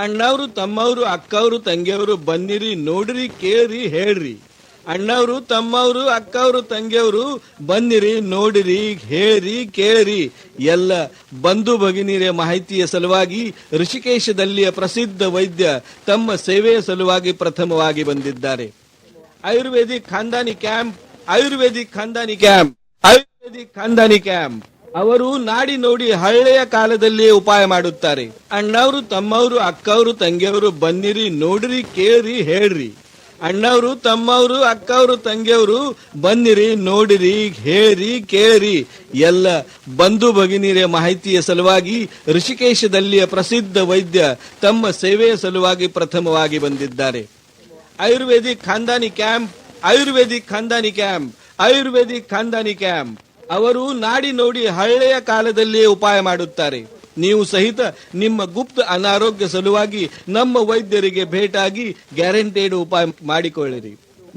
ಅಣ್ಣವ್ರು ತಮ್ಮವ್ರು ಅಕ್ಕವ್ರು ತಂಗಿಯವರು ಬನ್ನಿರಿ ನೋಡ್ರಿ ಕೇಳ್ರಿ ಹೇಳ್ರಿ. ಅಣ್ಣವ್ರು ತಮ್ಮವ್ರು ಅಕ್ಕವ್ರು ತಂಗಿಯವರು ಬನ್ನಿರಿ ನೋಡಿರಿ ಹೇಳ್ರಿ ಕೇಳ್ರಿ. ಎಲ್ಲ ಬಂಧು ಭಗಿನಿಯರ ಮಾಹಿತಿಯ ಸಲುವಾಗಿ ಋಷಿಕೇಶದಲ್ಲಿಯ ಪ್ರಸಿದ್ಧ ವೈದ್ಯ ತಮ್ಮ ಸೇವೆಯ ಸಲುವಾಗಿ ಪ್ರಥಮವಾಗಿ ಬಂದಿದ್ದಾರೆ. Ayurvedic Khandani camp Ayurvedic Khandani camp Ayurvedic Khandani camp ಅವರು ನಾಡಿ ನೋಡಿ ಹಳ್ಳೆಯ ಕಾಲದಲ್ಲಿಯೇ ಉಪಾಯ ಮಾಡುತ್ತಾರೆ. ಅಣ್ಣವ್ರು ತಮ್ಮವ್ರು ಅಕ್ಕವ್ರು ತಂಗಿಯವರು ಬನ್ನಿರಿ ನೋಡ್ರಿ ಕೇಳ್ರಿ ಹೇಳ್ರಿ. ಅಣ್ಣವ್ರು ತಮ್ಮವ್ರು ಅಕ್ಕವ್ರು ತಂಗಿಯವರು ಬನ್ನಿರಿ ನೋಡಿರಿ ಹೇಳ್ರಿ ಕೇಳ್ರಿ. ಎಲ್ಲ ಬಂಧು ಭಗಿನಿಯರ ಮಾಹಿತಿಯ ಸಲುವಾಗಿ ಋಷಿಕೇಶದಲ್ಲಿಯ ಪ್ರಸಿದ್ಧ ವೈದ್ಯ ತಮ್ಮ ಸೇವೆಯ ಸಲುವಾಗಿ ಪ್ರಥಮವಾಗಿ ಬಂದಿದ್ದಾರೆ. Ayurvedic Khandani camp Ayurvedic Khandani camp Ayurvedic Khandani camp ಅವರು ನಾಡಿ ನೋಡಿ ಹಳ್ಳೆಯ ಕಾಲದಲ್ಲಿಯೇ ಉಪಾಯ ಮಾಡುತ್ತಾರೆ. ನೀವು ಸಹಿತ ನಿಮ್ಮ ಗುಪ್ತ ಅನಾರೋಗ್ಯ ಸಲುವಾಗಿ ನಮ್ಮ ವೈದ್ಯರಿಗೆ ಭೇಟಾಗಿ ಗ್ಯಾರಂಟೆಡ್ ಉಪಾಯ ಮಾಡಿಕೊಳ್ಳಿರಿ.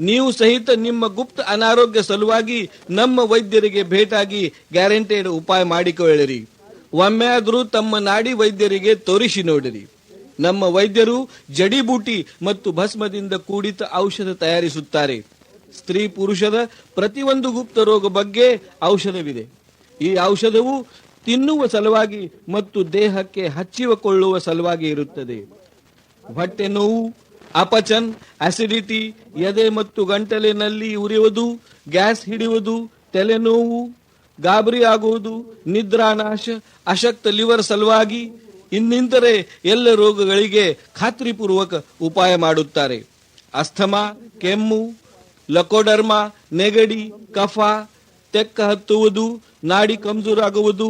ನೀವು ಸಹಿತ ನಿಮ್ಮ ಗುಪ್ತ ಅನಾರೋಗ್ಯ ಸಲುವಾಗಿ ನಮ್ಮ ವೈದ್ಯರಿಗೆ ಭೇಟಾಗಿ ಗ್ಯಾರಂಟೆಡ್ ಉಪಾಯ ಮಾಡಿಕೊಳ್ಳಿರಿ. ಒಮ್ಮೆ ಆದರೂ ತಮ್ಮ ನಾಡಿ ವೈದ್ಯರಿಗೆ ತೋರಿಸಿ ನೋಡಿರಿ. ನಮ್ಮ ವೈದ್ಯರು ಜಡಿಬೂಟಿ ಮತ್ತು ಭಸ್ಮದಿಂದ ಕೂಡಿತ ಔಷಧ ತಯಾರಿಸುತ್ತಾರೆ. ಸ್ತ್ರೀ ಪುರುಷದ ಪ್ರತಿಯೊಂದು ಗುಪ್ತ ರೋಗ ಬಗ್ಗೆ ಔಷಧವಿದೆ. ಈ ಔಷಧವು ತಿನ್ನುವ ಸಲುವಾಗಿ ಮತ್ತು ದೇಹಕ್ಕೆ ಹಚ್ಚಿಕೊಳ್ಳುವ ಸಲುವಾಗಿ ಇರುತ್ತದೆ. ಹೊಟ್ಟೆ ನೋವು, ಅಪಚನ್, ಅಸಿಡಿಟಿ, ಎದೆ ಮತ್ತು ಗಂಟಲಿನಲ್ಲಿ ಉರಿಯುವುದು, ಗ್ಯಾಸ್ ಹಿಡಿಯುವುದು, ತಲೆನೋವು, ಗಾಬರಿ ಆಗುವುದು, ನಿದ್ರಾನಾಶ, ಅಶಕ್ತ ಲಿವರ್ ಸಲುವಾಗಿ ಇನ್ನಿತರೆ ಎಲ್ಲ ರೋಗಗಳಿಗೆ ಖಾತ್ರಿಪೂರ್ವಕ ಉಪಾಯ ಮಾಡುತ್ತಾರೆ. ಅಸ್ಥಮಾ, ಕೆಮ್ಮು, ಲಕೋಡರ್ಮಾ, ನೆಗಡಿ, ಕಫ, ತೆಕ್ಕ ಹತ್ತುವುದು, ನಾಡಿ ಕಮಜೋರಾಗುವುದು,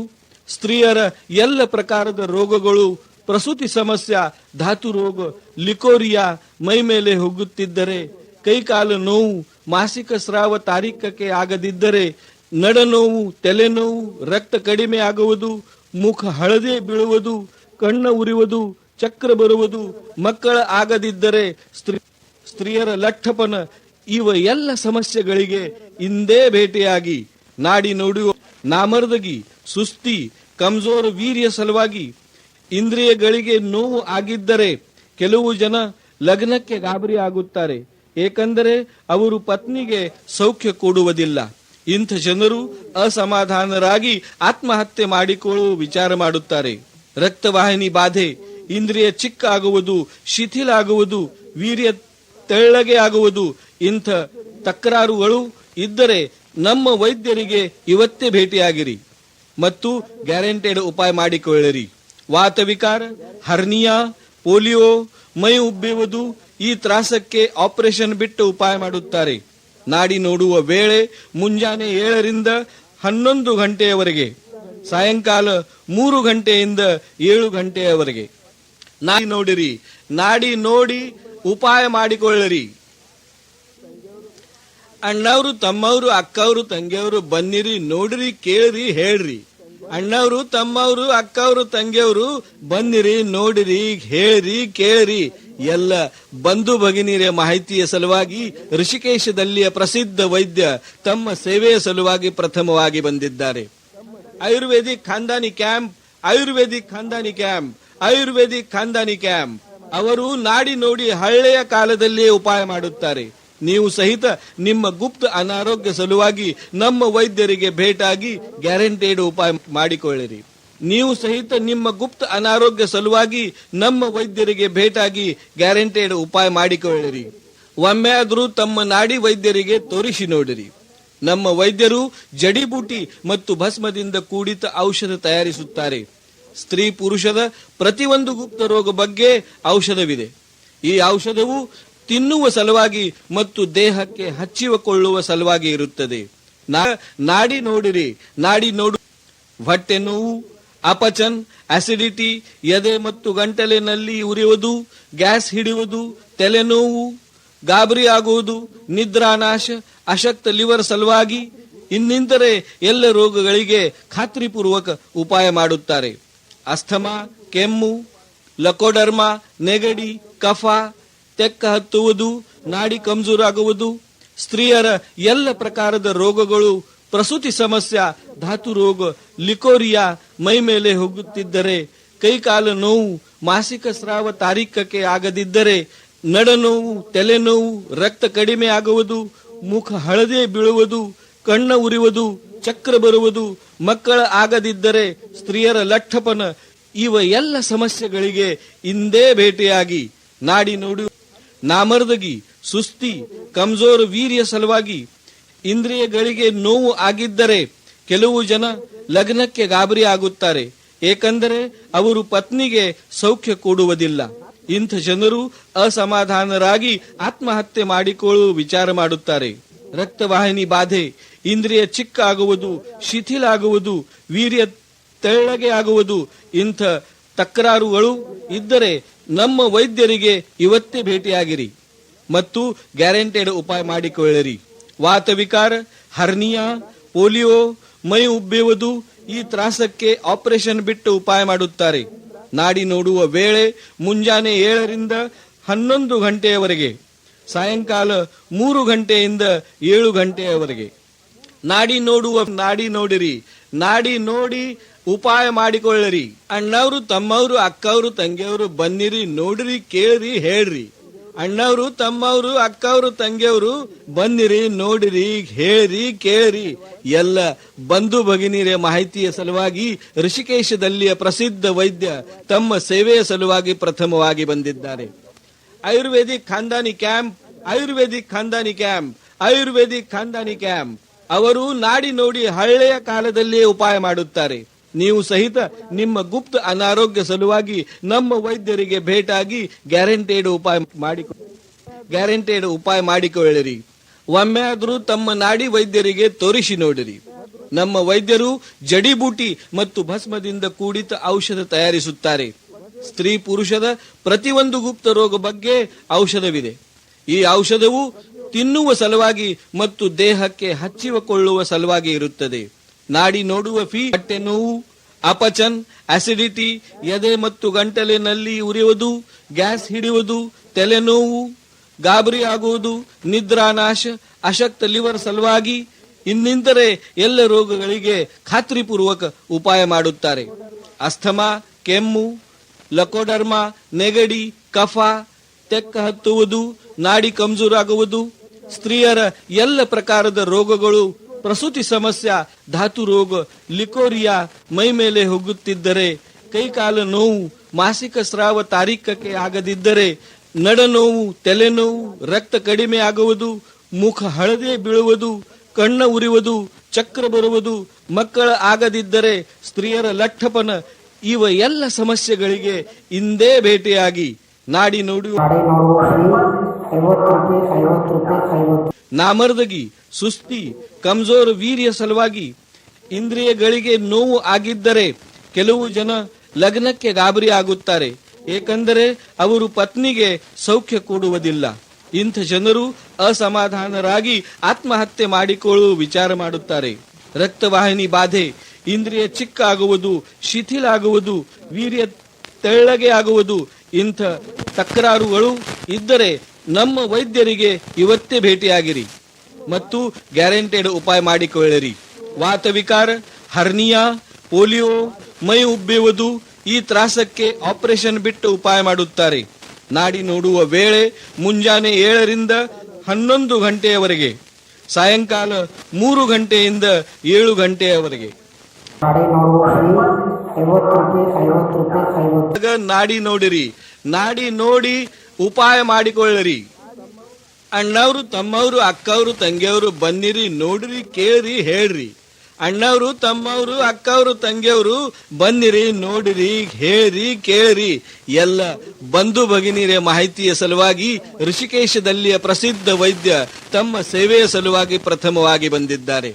ಸ್ತ್ರೀಯರ ಎಲ್ಲ ಪ್ರಕಾರದ ರೋಗಗಳು, ಪ್ರಸೂತಿ ಸಮಸ್ಯೆ, ಧಾತು ರೋಗ, ಲಿಕೋರಿಯಾ, ಮೈ ಮೇಲೆ ಹೋಗುತ್ತಿದ್ದರೆ, ಕೈಕಾಲು ನೋವು, ಮಾಸಿಕ ಸ್ರಾವ ತಾರೀಖಕ್ಕೆ ಆಗದಿದ್ದರೆ, ನಡನೋವು, ತಲೆನೋವು, ರಕ್ತ ಕಡಿಮೆ ಆಗುವುದು, ಮುಖ ಹಳದೆ ಬೀಳುವುದು, ಕಣ್ಣ ಉರಿಯುವುದು, ಚಕ್ರ ಬರುವುದು, ಮಕ್ಕಳ ಆಗದಿದ್ದರೆ, ಸ್ತ್ರೀಯರ ಲಠ್ಠಪನ, ಇವ ಎಲ್ಲ ಸಮಸ್ಯೆಗಳಿಗೆ ಇಂದೇ ಭೇಟಿಯಾಗಿ ನಾಡಿ ನೋಡುವ ನಾಮರ್ದಗಿ, ಸುಸ್ತಿ, ಕಮ್ಜೋರ್ ವೀರ್ಯ ಸಲುವಾಗಿ ಇಂದ್ರಿಯಗಳಿಗೆ ನೋವು ಆಗಿದ್ದರೆ ಕೆಲವು ಜನ ಲಗ್ನಕ್ಕೆ ಗಾಬರಿ ಆಗುತ್ತಾರೆ. ಏಕೆಂದರೆ ಅವರು ಪತ್ನಿಗೆ ಸೌಖ್ಯ ಕೊಡುವುದಿಲ್ಲ. ಇಂಥ ಜನರು ಅಸಮಾಧಾನರಾಗಿ ಆತ್ಮಹತ್ಯೆ ಮಾಡಿಕೊಳ್ಳುವ ವಿಚಾರ ಮಾಡುತ್ತಾರೆ. ರಕ್ತವಾಹಿನಿ ಬಾಧೆ, ಇಂದ್ರಿಯ ಚಿಕ್ಕ ಆಗುವುದು, ಶಿಥಿಲ ಆಗುವುದು, ವೀರ್ಯ ತೆಳ್ಳಗೆ ಆಗುವುದು, ಇಂಥ ತಕರಾರುಗಳು ಇದ್ದರೆ ನಮ್ಮ ವೈದ್ಯರಿಗೆ ಇವತ್ತೇ ಭೇಟಿಯಾಗಿರಿ ಮತ್ತು ಗ್ಯಾರಂಟೆಡ್ ಉಪಾಯ ಮಾಡಿಕೊಳ್ಳಿರಿ. ವಾತವಿಕಾರ, ಹರ್ನಿಯಾ, ಪೋಲಿಯೋ, ಮೈ ಉಬ್ಬುವುದು ಈ ತ್ರಾಸಕ್ಕೆ ಆಪರೇಷನ್ ಬಿಟ್ಟು ಉಪಾಯ ಮಾಡುತ್ತಾರೆ. ನಾಡಿ ನೋಡುವ ವೇಳೆ ಮುಂಜಾನೆ 7ರಿಂದ 11 ಗಂಟೆಯವರೆಗೆ, ಸಾಯಂಕಾಲ 3 ಗಂಟೆಯಿಂದ 7 ಗಂಟೆಯವರೆಗೆ. ನಾಡಿ ನೋಡಿರಿ, ನಾಡಿ ನೋಡಿ ಉಪಾಯ ಮಾಡಿಕೊಳ್ಳಿರಿ. ಅಣ್ಣವ್ರು ತಮ್ಮವ್ರು ಅಕ್ಕವ್ರು ತಂಗಿಯವರು ಬನ್ನಿರಿ ನೋಡ್ರಿ ಕೇಳ್ರಿ ಹೇಳ್ರಿ. ಅಣ್ಣವ್ರು ತಮ್ಮವ್ರು ಅಕ್ಕವ್ರು ತಂಗಿಯವರು ಬನ್ನಿರಿ ನೋಡಿರಿ ಹೇಳ್ರಿ ಕೇಳ್ರಿ. ಎಲ್ಲ ಬಂಧು ಭಗಿನಿಯರ ಮಾಹಿತಿಯ ಸಲುವಾಗಿ ಋಷಿಕೇಶದಲ್ಲಿಯ ಪ್ರಸಿದ್ಧ ವೈದ್ಯ ತಮ್ಮ ಸೇವೆಯ ಸಲುವಾಗಿ ಪ್ರಥಮವಾಗಿ ಬಂದಿದ್ದಾರೆ. Ayurvedic Khandani camp Ayurvedic Khandani camp Ayurvedic Khandani camp ಅವರು ನಾಡಿ ನೋಡಿ ಹಳ್ಳೆಯ ಕಾಲದಲ್ಲಿಯೇ ಉಪಾಯ ಮಾಡುತ್ತಾರೆ. ನೀವು ಸಹಿತ ನಿಮ್ಮ ಗುಪ್ತ ಅನಾರೋಗ್ಯ ಸಲುವಾಗಿ ನಮ್ಮ ವೈದ್ಯರಿಗೆ ಭೇಟಾಗಿ ಗ್ಯಾರಂಟೆಡ್ ಉಪಾಯ ಮಾಡಿಕೊಳ್ಳಿರಿ. ನೀವು ಸಹಿತ ನಿಮ್ಮ ಗುಪ್ತ ಅನಾರೋಗ್ಯ ಸಲುವಾಗಿ ನಮ್ಮ ವೈದ್ಯರಿಗೆ ಭೇಟಾಗಿ ಗ್ಯಾರಂಟೆಡ್ ಉಪಾಯ ಮಾಡಿಕೊಳ್ಳಿರಿ. ಒಮ್ಮೆ ಆದರೂ ತಮ್ಮ ನಾಡಿ ವೈದ್ಯರಿಗೆ ತೋರಿಸಿ ನೋಡಿರಿ. ನಮ್ಮ ವೈದ್ಯರು ಜಡಿಬೂಟಿ ಮತ್ತು ಭಸ್ಮದಿಂದ ಕೂಡಿತ ಔಷಧ ತಯಾರಿಸುತ್ತಾರೆ. ಸ್ತ್ರೀ ಪುರುಷದ ಪ್ರತಿಯೊಂದು ಗುಪ್ತ ರೋಗ ಬಗ್ಗೆ ಔಷಧವಿದೆ. ಈ ಔಷಧವು ತಿನ್ನುವ ಸಲುವಾಗಿ ಮತ್ತು ದೇಹಕ್ಕೆ ಹಚ್ಚಿಕೊಳ್ಳುವ ಸಲುವಾಗಿ ಇರುತ್ತದೆ. ನಾಡಿ ನೋಡಿರಿ, ನಾಡಿ ನೋಡು. ಹೊಟ್ಟೆ ನೋವು, ಅಪಚನ್, ಅಸಿಡಿಟಿ, ಎದೆ ಮತ್ತು ಗಂಟಲಿನಲ್ಲಿ ಉರಿಯುವುದು, ಗ್ಯಾಸ್ ಹಿಡಿಯುವುದು, ತಲೆನೋವು, ಗಾಬರಿ ಆಗುವುದು, ನಿದ್ರಾನಾಶ, ಅಶಕ್ತ ಲಿವರ್ ಸಲುವಾಗಿ ಇನ್ನಿತರೆ ಎಲ್ಲ ರೋಗಗಳಿಗೆ ಖಾತ್ರಿಪೂರ್ವಕ ಉಪಾಯ ಮಾಡುತ್ತಾರೆ. ಅಸ್ಥಮಾ, ಕೆಮ್ಮು, ಲಕೋಡರ್ಮಾ, ನೆಗಡಿ, ಕಫ, ತೆಕ್ಕ ಹತ್ತುವುದು, ನಾಡಿ ಕಮಜೋರಾಗುವುದು, ಸ್ತ್ರೀಯರ ಎಲ್ಲ ಪ್ರಕಾರದ ರೋಗಗಳು, ಪ್ರಸೂತಿ ಸಮಸ್ಯೆ, ಧಾತು ರೋಗ, ಲಿಕೋರಿಯಾ, ಮೈ ಮೇಲೆ ಹೋಗುತ್ತಿದ್ದರೆ, ಕೈಕಾಲು ನೋವು, ಮಾಸಿಕ ಸ್ರಾವ ತಾರೀಕಕ್ಕೆ ಆಗದಿದ್ದರೆ, ನಡನೋವು, ತಲೆನೋವು, ರಕ್ತ ಕಡಿಮೆ ಆಗುವುದು, ಮುಖ ಹಳದೆ ಬೀಳುವುದು, ಕಣ್ಣ ಉರಿಯುವುದು, ಚಕ್ರ ಬರುವುದು, ಮಕ್ಕಳ ಆಗದಿದ್ದರೆ ಸ್ತ್ರೀಯರ ಲಠ್ಠಪನ, ಇವ ಎಲ್ಲ ಸಮಸ್ಯೆಗಳಿಗೆ ಇಂದೇ ಭೇಟಿಯಾಗಿ ನಾಡಿ ನೋಡು. ನಾಮರ್ದಗಿ, ಸುಸ್ತಿ, ಕಮ್ಜೋರ್ ವೀರ್ಯ ಸಲುವಾಗಿ ಇಂದ್ರಿಯಗಳಿಗೆ ನೋವು ಆಗಿದ್ದರೆ ಕೆಲವು ಜನ ಲಗ್ನಕ್ಕೆ ಗಾಬರಿ ಆಗುತ್ತಾರೆ, ಏಕೆಂದರೆ ಅವರು ಪತ್ನಿಗೆ ಸೌಖ್ಯ ಕೊಡುವುದಿಲ್ಲ. ಇಂಥ ಜನರು ಅಸಮಾಧಾನರಾಗಿ ಆತ್ಮಹತ್ಯೆ ಮಾಡಿಕೊಳ್ಳುವ ವಿಚಾರ ಮಾಡುತ್ತಾರೆ. ರಕ್ತವಾಹಿನಿ ಬಾಧೆ, ಇಂದ್ರಿಯ ಚಿಕ್ಕ ಆಗುವುದು, ಶಿಥಿಲ ಆಗುವುದು, ವೀರ್ಯ ತೆಳ್ಳಗೆ ಆಗುವುದು, ಇಂಥ ತಕರಾರುಗಳು ಇದ್ದರೆ ನಮ್ಮ ವೈದ್ಯರಿಗೆ ಇವತ್ತೇ ಭೇಟಿಯಾಗಿರಿ ಮತ್ತು ಗ್ಯಾರಂಟೆಡ್ ಉಪಾಯ ಮಾಡಿಕೊಳ್ಳಿರಿ. ವಾತವಿಕಾರ, ಹರ್ನಿಯಾ, ಪೋಲಿಯೋ, ಮೈ ಉಬ್ಬೆಯುವುದು ಈ ತ್ರಾಸಕ್ಕೆ ಆಪರೇಷನ್ ಬಿಟ್ಟು ಉಪಾಯ ಮಾಡುತ್ತಾರೆ. ನಾಡಿ ನೋಡುವ ವೇಳೆ ಮುಂಜಾನೆ 7ರಿಂದ 11 ಗಂಟೆಯವರೆಗೆ, ಸಾಯಂಕಾಲ 3 ಗಂಟೆಯಿಂದ 7 ಗಂಟೆಯವರೆಗೆ. ನಾಡಿ ನೋಡಿರಿ, ನಾಡಿ ನೋಡಿ ಉಪಾಯ ಮಾಡಿಕೊಳ್ಳಿರಿ. ಅಣ್ಣವರು, ತಮ್ಮವರು, ಅಕ್ಕವರು, ತಂಗಿಯವರು ಬನ್ನಿರಿ, ನೋಡಿರಿ, ಕೇಳಿರಿ, ಹೇಳ್ರಿ. ಅಣ್ಣವರು, ತಮ್ಮವರು, ಅಕ್ಕವರು, ತಂಗಿಯವರು ಬನ್ನಿರಿ, ನೋಡಿರಿ, ಹೇಳ್ರಿ, ಕೇಳಿರಿ. ಎಲ್ಲ ಬಂಧು ಭಗಿನಿಯರ ಮಾಹಿತಿಯ ಸಲುವಾಗಿ ಋಷಿಕೇಶದಲ್ಲಿಯ ಪ್ರಸಿದ್ಧ ವೈದ್ಯ ತಮ್ಮ ಸೇವೆಯ ಸಲುವಾಗಿ ಪ್ರಥಮವಾಗಿ ಬಂದಿದ್ದಾರೆ. Ayurvedic Khandani camp, Ayurvedic Khandani camp, Ayurvedic Khandani camp. ಅವರು ನಾಡಿ ನೋಡಿ ಹಳೆಯ ಕಾಲದಲ್ಲಿಯೇ ಉಪಾಯ ಮಾಡುತ್ತಾರೆ. ನೀವು ಸಹಿತ ನಿಮ್ಮ ಗುಪ್ತ ಅನಾರೋಗ್ಯ ಸಲುವಾಗಿ ನಮ್ಮ ವೈದ್ಯರಿಗೆ ಭೇಟಾಗಿ ಗ್ಯಾರಂಟೆಡ್ ಉಪಾಯ ಮಾಡಿಕೊಳ್ಳಿರಿ. ಒಮ್ಮೆ ಆದರೂ ತಮ್ಮ ನಾಡಿ ವೈದ್ಯರಿಗೆ ತೋರಿಸಿ ನೋಡಿರಿ. ನಮ್ಮ ವೈದ್ಯರು ಜಡಿಬೂಟಿ ಮತ್ತು ಭಸ್ಮದಿಂದ ಕೂಡಿದ ಔಷಧ ತಯಾರಿಸುತ್ತಾರೆ. ಸ್ತ್ರೀ ಪುರುಷದ ಪ್ರತಿಯೊಂದು ಗುಪ್ತ ರೋಗ ಬಗ್ಗೆ ಔಷಧವಿದೆ. ಈ ಔಷಧವು ತಿನ್ನುವ ಸಲುವಾಗಿ ಮತ್ತು ದೇಹಕ್ಕೆ ಹಚ್ಚಿಕೊಳ್ಳುವ ಸಲುವಾಗಿ ಇರುತ್ತದೆ. ನಾಡಿ ನೋಡುವ ಹೊಟ್ಟೆ ನೋವು, ಅಪಚನ್, ಅಸಿಡಿಟಿ, ಎದೆ ಮತ್ತು ಗಂಟಲಿನಲ್ಲಿ ಉರಿಯುವುದು, ಗ್ಯಾಸ್ ಹಿಡಿಯುವುದು, ತಲೆನೋವು, ಗಾಬರಿ ಆಗುವುದು, ನಿದ್ರಾನಾಶ, ಅಶಕ್ತ ಲಿವರ್ ಸಲುವಾಗಿ ಇನ್ನಿತರೆ ಎಲ್ಲ ರೋಗಗಳಿಗೆ ಖಾತ್ರಿಪೂರ್ವಕ ಉಪಾಯ ಮಾಡುತ್ತಾರೆ. ಅಸ್ಥಮಾ, ಕೆಮ್ಮು, ಲಕೋಡರ್ಮಾ, ನೆಗಡಿ, ಕಫ, ತೆಕ್ಕ ಹತ್ತುವುದು, ನಾಡಿ ಕಮ್ಜೂರಾಗುವುದು, ಸ್ತ್ರೀಯರ ಎಲ್ಲ ಪ್ರಕಾರದ ರೋಗಗಳು, ಪ್ರಸೂತಿ ಸಮಸ್ಯೆ, ಧಾತು ರೋಗ, ಲಿಕೋರಿಯಾ, ಮೈ ಮೇಲೆ ಹೋಗುತ್ತಿದ್ದರೆ, ಕೈಕಾಲು ನೋವು, ಮಾಸಿಕ ಸ್ರಾವ ತಾರೀಕಕ್ಕೆ ಆಗದಿದ್ದರೆ, ನಡನೋವು, ತಲೆನೋವು, ರಕ್ತ ಕಡಿಮೆ ಆಗುವುದು, ಮುಖ ಹಳದೆ ಬೀಳುವುದು, ಕಣ್ಣ ಉರಿಯುವುದು, ಚಕ್ರ ಬರುವುದು, ಮಕ್ಕಳ ಆಗದಿದ್ದರೆ ಸ್ತ್ರೀಯರ ಲಠ್ಠಪನ, ಇವ ಎಲ್ಲ ಸಮಸ್ಯೆಗಳಿಗೆ ಇಂದೇ ಭೇಟಿಯಾಗಿ ನಾಡಿ ನೋಡುವ. ನಾಮರ್ದಗಿ, ಸುಸ್ತಿ, ಕಮ್ಜೋರ್ ವೀರ್ಯ ಸಲುವಾಗಿ ಇಂದ್ರಿಯಗಳಿಗೆ ನೋವು ಆಗಿದ್ದರೆ ಕೆಲವು ಜನ ಲಗ್ನಕ್ಕೆ ಗಾಬರಿ ಆಗುತ್ತಾರೆ, ಏಕೆಂದರೆ ಅವರು ಪತ್ನಿಗೆ ಸೌಖ್ಯ ಕೊಡುವುದಿಲ್ಲ. ಇಂಥ ಜನರು ಅಸಮಾಧಾನರಾಗಿ ಆತ್ಮಹತ್ಯೆ ಮಾಡಿಕೊಳ್ಳುವ ವಿಚಾರ ಮಾಡುತ್ತಾರೆ. ರಕ್ತವಾಹಿನಿ ಬಾಧೆ, ಇಂದ್ರಿಯ ಚಿಕ್ಕ ಆಗುವುದು, ಶಿಥಿಲ ಆಗುವುದು, ವೀರ್ಯ ತೆಳ್ಳಗೆ ಆಗುವುದು, ಇಂಥ ತಕರಾರುಗಳು ಇದ್ದರೆ ನಮ್ಮ ವೈದ್ಯರಿಗೆ ಇವತ್ತೇ ಭೇಟಿಯಾಗಿರಿ ಮತ್ತು ಗ್ಯಾರಂಟೆಡ್ ಉಪಾಯ ಮಾಡಿಕೊಳ್ಳಿರಿ. ವಾತವಿಕಾರ, ಹರ್ನಿಯಾ, ಪೋಲಿಯೋ, ಮೈ ಉಬ್ಬೆಯುವುದು ಈ ತ್ರಾಸಕ್ಕೆ ಆಪರೇಷನ್ ಬಿಟ್ಟು ಉಪಾಯ ಮಾಡುತ್ತಾರೆ. ನಾಡಿ ನೋಡುವ ವೇಳೆ ಮುಂಜಾನೆ 7ರಿಂದ 11 ಗಂಟೆಯವರೆಗೆ, ಸಾಯಂಕಾಲ 3 ಗಂಟೆಯಿಂದ 7 ಗಂಟೆಯವರೆಗೆ. ನಾಡಿ ನೋಡಿರಿ, ನಾಡಿ ನೋಡಿ ಉಪಾಯ ಮಾಡಿಕೊಳ್ಳಿರಿ. ಅಣ್ಣವರು, ತಮ್ಮವರು, ಅಕ್ಕವರು, ತಂಗಿಯವರು ಬನ್ನಿರಿ, ನೋಡಿರಿ, ಕೇಳಿರಿ, ಹೇಳ್ರಿ. ಅಣ್ಣವರು, ತಮ್ಮವರು, ಅಕ್ಕವರು, ತಂಗಿಯವರು ಬನ್ನಿರಿ, ನೋಡಿರಿ, ಹೇಳ್ರಿ, ಕೇಳಿರಿ. ಎಲ್ಲ ಬಂಧು ಭಗಿನಿಯರ ಮಾಹಿತಿಯ ಸಲುವಾಗಿ ಋಷಿಕೇಶದಲ್ಲಿಯ ಪ್ರಸಿದ್ಧ ವೈದ್ಯ ತಮ್ಮ ಸೇವೆಯ ಸಲುವಾಗಿ ಪ್ರಥಮವಾಗಿ ಬಂದಿದ್ದಾರೆ.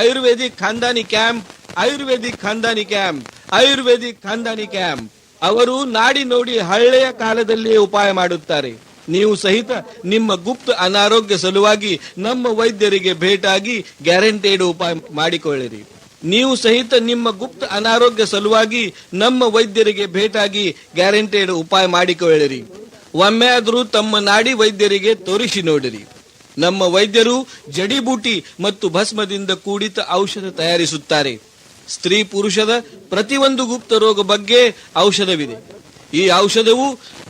Ayurvedic Khandani camp, Ayurvedic Khandani camp, Ayurvedic Khandani camp. ಅವರು ನಾಡಿ ನೋಡಿ ಹಳೆಯ ಕಾಲದಲ್ಲಿಯೇ ಉಪಾಯ ಮಾಡುತ್ತಾರೆ. ನೀವು ಸಹಿತ ನಿಮ್ಮ ಗುಪ್ತ ಅನಾರೋಗ್ಯ ಸಲುವಾಗಿ ನಮ್ಮ ವೈದ್ಯರಿಗೆ ಭೇಟಾಗಿ ಗ್ಯಾರಂಟೆಡ್ ಉಪಾಯ ಮಾಡಿಕೊಳ್ಳಿರಿ. ನೀವು ಸಹಿತ ನಿಮ್ಮ ಗುಪ್ತ ಅನಾರೋಗ್ಯ ಸಲುವಾಗಿ ನಮ್ಮ ವೈದ್ಯರಿಗೆ ಭೇಟಾಗಿ ಗ್ಯಾರಂಟೆಡ್ ಉಪಾಯ ಮಾಡಿಕೊಳ್ಳಿರಿ. ಒಮ್ಮೆ ಆದರೂ ತಮ್ಮ ನಾಡಿ ವೈದ್ಯರಿಗೆ ತೋರಿಸಿ ನೋಡಿರಿ. ನಮ್ಮ ವೈದ್ಯರು ಜಡಿಬೂಟಿ ಮತ್ತು ಭಸ್ಮದಿಂದ ಕೂಡಿದ ಔಷಧ ತಯಾರಿಸುತ್ತಾರೆ. ಸ್ತ್ರೀ ಪುರುಷದ ಪ್ರತಿಯೊಂದು ಗುಪ್ತ ರೋಗ ಬಗ್ಗೆ ಔಷಧವಿದೆ. ಈ ಔಷಧವು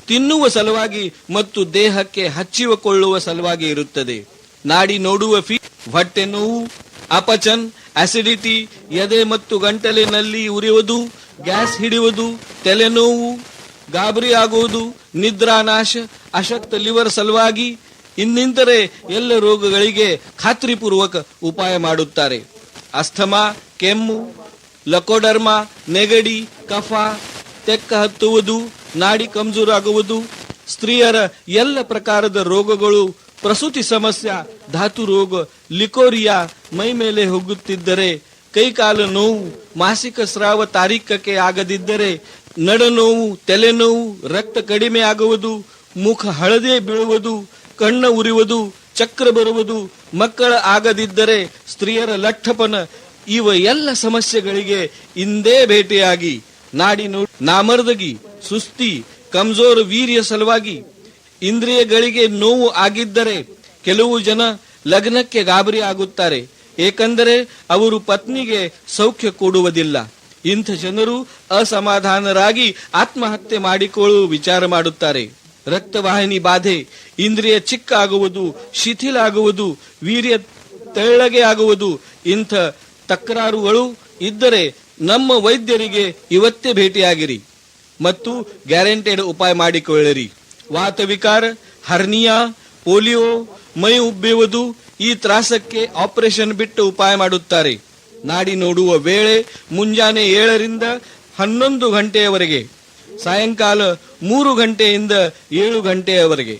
ತಿನ್ನುವ ಸಲುವಾಗಿ ಮತ್ತು ದೇಹಕ್ಕೆ ಹಚ್ಚಿಕೊಳ್ಳುವ ಸಲುವಾಗಿ ಇರುತ್ತದೆ. ನಾಡಿ ನೋಡುವ ಹೊಟ್ಟೆ ನೋವು, ಅಪಚನ್, ಅಸಿಡಿಟಿ, ಎದೆ ಮತ್ತು ಗಂಟಲಿನಲ್ಲಿ ಉರಿಯುವುದು, ಗ್ಯಾಸ್ ಹಿಡಿಯುವುದು, ತಲೆನೋವು, ಗಾಬರಿ ಆಗುವುದು, ನಿದ್ರಾನಾಶ, ಅಶಕ್ತ ಲಿವರ್ ಸಲುವಾಗಿ ಇನ್ನಿತರೆ ಎಲ್ಲ ರೋಗಗಳಿಗೆ ಖಾತ್ರಿಪೂರ್ವಕ ಉಪಾಯ ಮಾಡುತ್ತಾರೆ. ಅಸ್ಥಮಾ, ಕೆಮ್ಮು, ಲಕೋಡರ್ಮಾ, ನೆಗಡಿ, ಕಫ, ತೆಕ್ಕ ಹತ್ತುವುದು, ನಾಡಿ ಕಮಜೋರಾಗುವುದು, ಸ್ತ್ರೀಯರ ಎಲ್ಲ ಪ್ರಕಾರದ ರೋಗಗಳು, ಪ್ರಸೂತಿ ಸಮಸ್ಯೆ, ಧಾತು ರೋಗ, ಲಿಕೋರಿಯಾ, ಮೈ ಮೇಲೆ ಹೋಗುತ್ತಿದ್ದರೆ, ಕೈಕಾಲ ನೋವು, ಮಾಸಿಕ ಸ್ರಾವ ತಾರೀಖಕ್ಕೆ ಆಗದಿದ್ದರೆ, ನಡನೋವು, ತಲೆನೋವು, ರಕ್ತ ಕಡಿಮೆ ಆಗುವುದು, ಮುಖ ಹಳದೆ ಬೀಳುವುದು, ಕಣ್ಣ ಉರಿಯುವುದು, ಚಕ್ರ ಬರುವುದು, ಮಕ್ಕಳ ಆಗದಿದ್ದರೆ ಸ್ತ್ರೀಯರ ಲಠ್ಠಪನ, ಇವ ಎಲ್ಲ ಸಮಸ್ಯೆಗಳಿಗೆ ಇಂದೇ ಭೇಟಿಯಾಗಿ ನಾಡಿ ನಾಮರ್ದಗಿ, ಸುಸ್ತಿ, ಕಮ್ಜೋರ್ ವೀರ್ಯ ಸಲುವಾಗಿ ಇಂದ್ರಿಯಗಳಿಗೆ ನೋವು ಆಗಿದ್ದರೆ ಕೆಲವು ಜನ ಲಗ್ನಕ್ಕೆ ಗಾಬರಿ ಆಗುತ್ತಾರೆ, ಏಕೆಂದರೆ ಅವರು ಪತ್ನಿಗೆ ಸೌಖ್ಯ ಕೊಡುವುದಿಲ್ಲ. ಇಂಥ ಜನರು ಅಸಮಾಧಾನರಾಗಿ ಆತ್ಮಹತ್ಯೆ ಮಾಡಿಕೊಳ್ಳುವ ವಿಚಾರ ಮಾಡುತ್ತಾರೆ. ರಕ್ತವಾಹಿನಿ ಬಾಧೆ, ಇಂದ್ರಿಯ ಚಿಕ್ಕ ಆಗುವುದು, ಶಿಥಿಲ ಆಗುವುದು, ವೀರ್ಯ ತೆಳ್ಳಗೆ ಆಗುವುದು, ಇಂಥ ತಕರಾರುಗಳು ಇದ್ದರೆ ನಮ್ಮ ವೈದ್ಯರಿಗೆ ಇವತ್ತೇ ಭೇಟಿಯಾಗಿರಿ ಮತ್ತು ಗ್ಯಾರಂಟೆಡ್ ಉಪಾಯ ಮಾಡಿಕೊಳ್ಳಿರಿ. ವಾತವಿಕಾರ, ಹರ್ನಿಯಾ, ಪೋಲಿಯೋ, ಮೈ ಉಬ್ಬುವುದು, ಈ ತ್ರಾಸಕ್ಕೆ ಆಪರೇಷನ್ ಬಿಟ್ಟು ಉಪಾಯ ಮಾಡುತ್ತಾರೆ. ನಾಡಿ ನೋಡುವ ವೇಳೆ ಮುಂಜಾನೆ 7ರಿಂದ 11 ಗಂಟೆಯವರೆಗೆ, ಸಾಯಂಕಾಲ 3 ಗಂಟೆಯಿಂದ 7 ಗಂಟೆಯವರೆಗೆ.